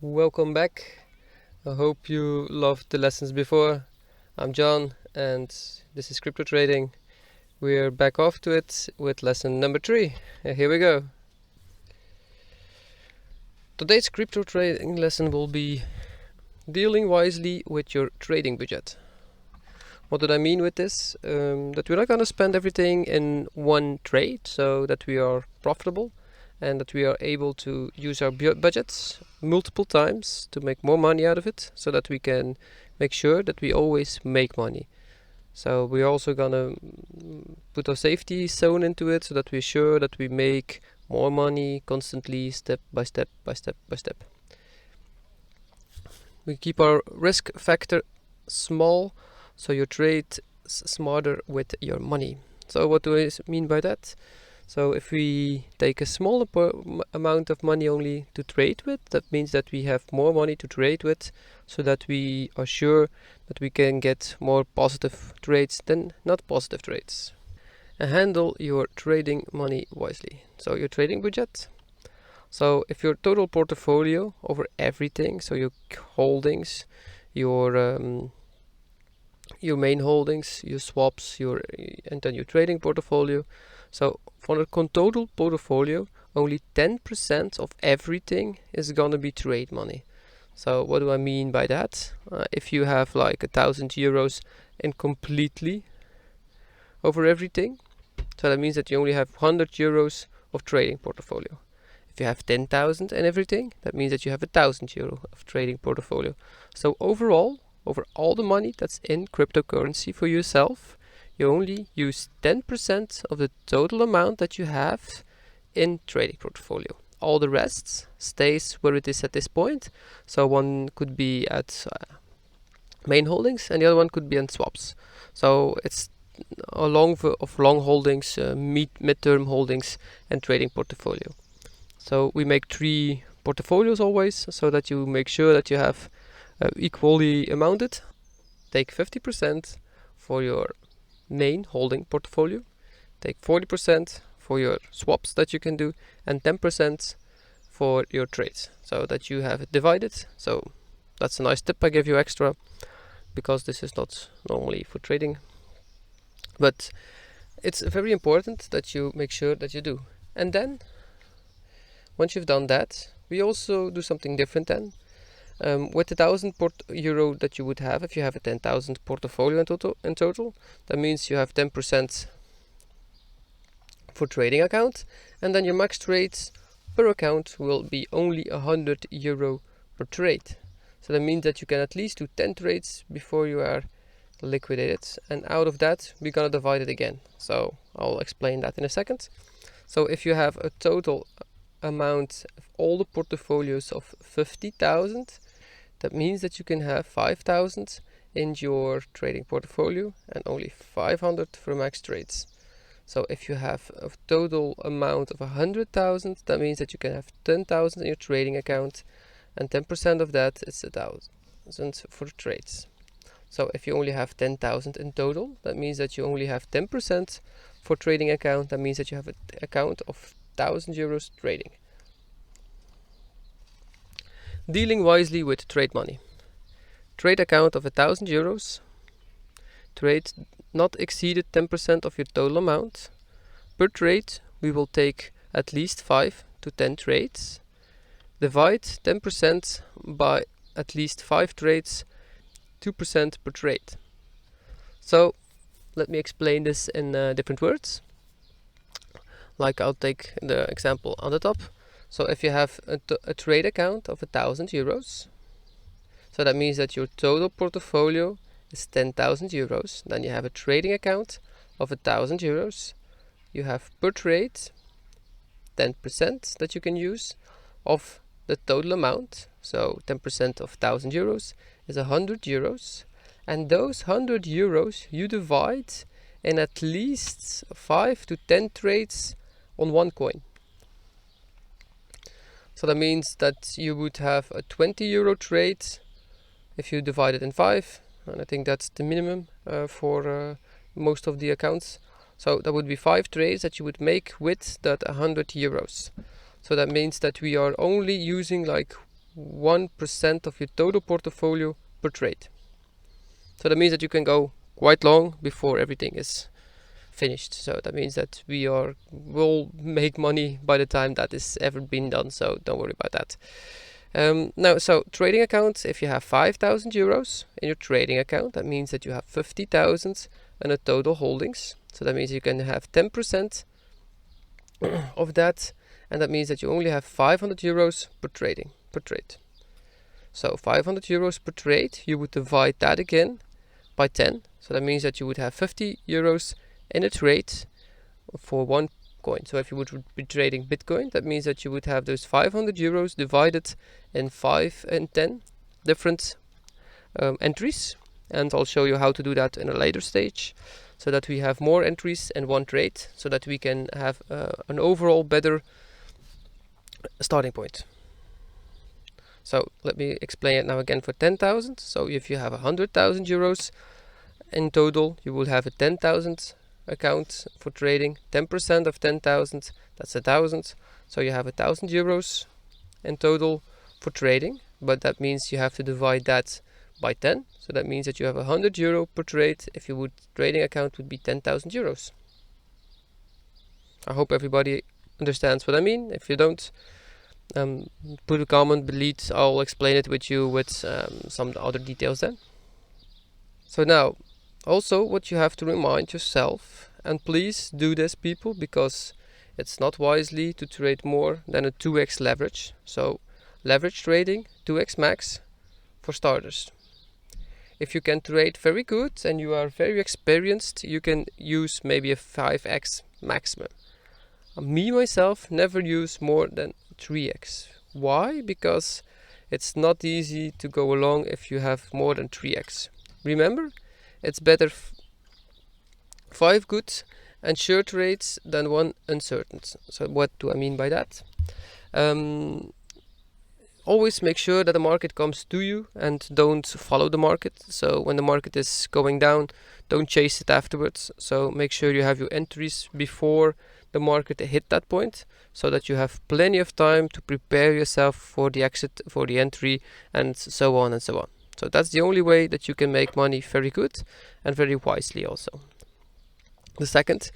Welcome back. I hope you loved the lessons before. I'm John and this is crypto trading. We're back off to it with lesson number 3. Here we go. Today's crypto trading lesson will be dealing wisely with your trading budget. What did I mean with this? That we're not going to spend everything in one trade so that we are profitable and that we are able to use our budgets multiple times to make more money out of it, so that we can make sure that we always make money. So we're also gonna put a safety zone into it so that we're sure that we make more money constantly, step by step by step by step. We keep our risk factor small so you trade smarter with your money. So what do I mean by that? So if we take a small amount of money only to trade with, that means that we have more money to trade with, so that we are sure that we can get more positive trades than not positive trades. And handle your trading money wisely. So your trading budget. So if your total portfolio over everything, so your holdings, your main holdings, your swaps, and then your trading portfolio. So for a total portfolio, only 10% of everything is gonna be trade money. So what do I mean by that? If you have like 1,000 euros in completely over everything, so that means that you only have 100 euros of trading portfolio. If you have 10,000 and everything, that means that you have 1,000 euro of trading portfolio. So overall, over all the money that's in cryptocurrency for yourself, you only use 10% of the total amount that you have in trading portfolio. All the rest stays where it is at this point. So one could be at main holdings and the other one could be on swaps. So it's a long holdings, mid-term holdings, and trading portfolio. So we make 3 portfolios always, so that you make sure that you have equally amounted. Take 50% for your main holding portfolio, take 40% for your swaps that you can do, and 10% for your trades, so that you have it divided. So that's a nice tip I give you extra, because this is not normally for trading, but it's very important that you make sure that you do. And then once you've done that, we also do something different then. With the 1,000 euro that you would have, if you have a 10,000 portfolio in total, that means you have 10% for trading account, and then your max trades per account will be only 100 euro per trade. So that means that you can at least do 10 trades before you are liquidated, and out of that we're gonna divide it again. So I'll explain that in a second. So if you have a total amount of all the portfolios of 50,000, that means that you can have 5,000 in your trading portfolio and only 500 for max trades. So if you have a total amount of 100,000, that means that you can have 10,000 in your trading account, and 10% of that is 1,000 for trades. So if you only have 10,000 in total, that means that you only have 10% for trading account. That means that you have an account of 1,000 euros trading. Dealing wisely with trade money. Trade account of 1,000 euros. Trade not exceeded 10% of your total amount. Per trade, we will take at least 5 to 10 trades. Divide 10% by at least 5 trades, 2% per trade. So let me explain this in different words. Like I'll take the example on the top. So if you have a trade account of 1,000 euros, so that means that your total portfolio is 10,000 euros. Then you have a trading account of 1,000 euros. You have per trade 10% that you can use of the total amount. So 10% of 1,000 euros is 100 euros. And those 100 euros you divide in at least 5 to 10 trades on one coin. So that means that you would have a 20 euro trade if you divide it in 5, and I think that's the minimum for most of the accounts. So that would be 5 trades that you would make with that 100 euros. So that means that we are only using like 1% of your total portfolio per trade. So that means that you can go quite long before everything is finished. So that means that will make money by the time that is ever been done. So don't worry about that. Now, so trading account, if you have 5,000 euros in your trading account, that means that you have 50,000 in a total holdings. So that means you can have 10% of that, and that means that you only have 500 euros per trade. So 500 euros per trade, you would divide that again by 10. So that means that you would have 50 euros in a trade for one coin. So if you would be trading Bitcoin, that means that you would have those 500 euros divided in 5 and 10 different entries. And I'll show you how to do that in a later stage, so that we have more entries in one trade, so that we can have an overall better starting point. So let me explain it now again for 10,000. So if you have 100,000 euros in total, you will have a 10,000 account for trading. 10% of 10,000, that's 1,000. So you have 1,000 euros in total for trading, but that means you have to divide that by 10. So that means that you have 100 euro per trade. If you would, trading account would be 10,000 euros. I hope everybody understands what I mean. If you don't, put a comment below. I'll explain it with you with some other details then. So now, also what you have to remind yourself, and please do this, people, because it's not wisely to trade more than a 2x leverage. So leverage trading, 2x max for starters. If you can trade very good and you are very experienced, you can use maybe a 5x maximum. Me myself never use more than 3x. Why? Because it's not easy to go along if you have more than 3x. Remember, it's better 5 good and sure trades than 1 uncertain. So what do I mean by that? Always make sure that the market comes to you and don't follow the market. So when the market is going down, don't chase it afterwards. So make sure you have your entries before the market hit that point, so that you have plenty of time to prepare yourself for the exit, for the entry, and so on and so on. So that's the only way that you can make money very good and very wisely also. The second,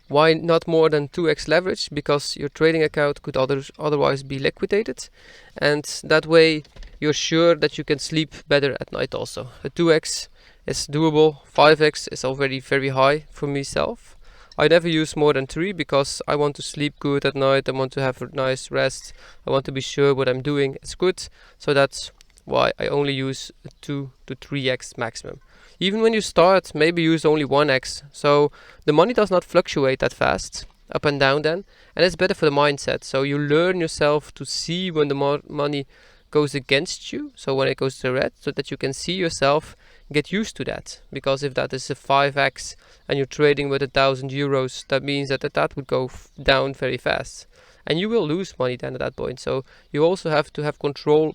why not more than 2x leverage? Because your trading account could otherwise be liquidated, and that way you're sure that you can sleep better at night also. A 2x is doable, 5x is already very high for myself. I never use more than 3 because I want to sleep good at night, I want to have a nice rest, I want to be sure what I'm doing is good. So that's why I only use 2 to 3x maximum. Even when you start, maybe use only 1x. So the money does not fluctuate that fast, up and down then. And it's better for the mindset. So you learn yourself to see when the money goes against you. So when it goes to red, so that you can see yourself, get used to that. Because if that is a 5x and you're trading with 1,000 euros, that means that would go down very fast. And you will lose money then at that point. So you also have to have control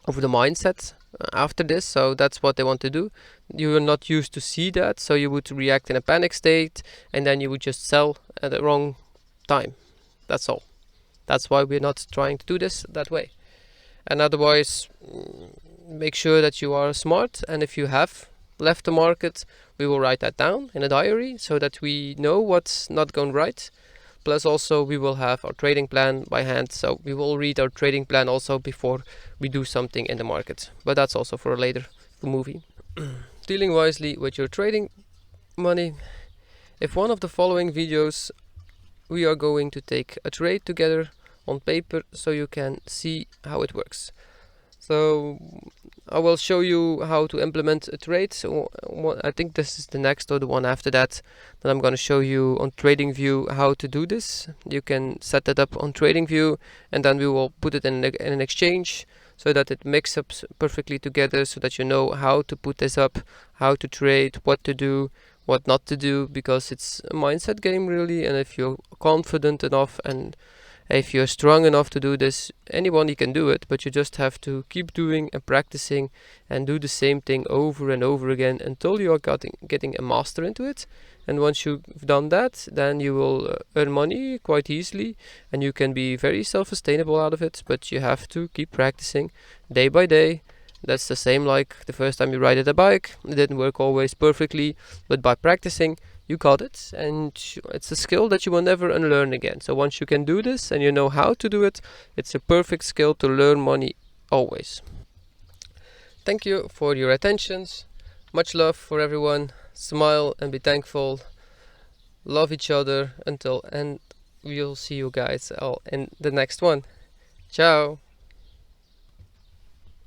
over the mindset after this. So that's what they want to do. You are not used to see that, so you would react in a panic state, and then you would just sell at the wrong time. That's all. That's why we're not trying to do this that way. And otherwise, make sure that you are smart, and if you have left the market, we will write that down in a diary so that we know what's not going right. Plus also we will have our trading plan by hand, so we will read our trading plan also before we do something in the market. But that's also for a later movie. Dealing wisely with your trading money. If one of the following videos, we are going to take a trade together on paper so you can see how it works. So I will show you how to implement a trade. So I think this is the next or the one after that. Then I'm going to show you on TradingView how to do this. You can set that up on TradingView, and then we will put it in an exchange so that it mixes up perfectly together, so that you know how to put this up, how to trade, what to do, what not to do, because it's a mindset game really. And if you're confident enough and if you're strong enough to do this, anyone can do it, but you just have to keep doing and practicing and do the same thing over and over again until you are getting a master into it. And once you've done that, then you will earn money quite easily, and you can be very self-sustainable out of it. But you have to keep practicing day by day. That's the same like the first time you ride a bike. It didn't work always perfectly, but by practicing you got it, and it's a skill that you will never unlearn again. So once you can do this and you know how to do it, it's a perfect skill to learn money always. Thank you for your attentions. Much love for everyone. Smile and be thankful. Love each other and we'll see you guys all in the next one. Ciao.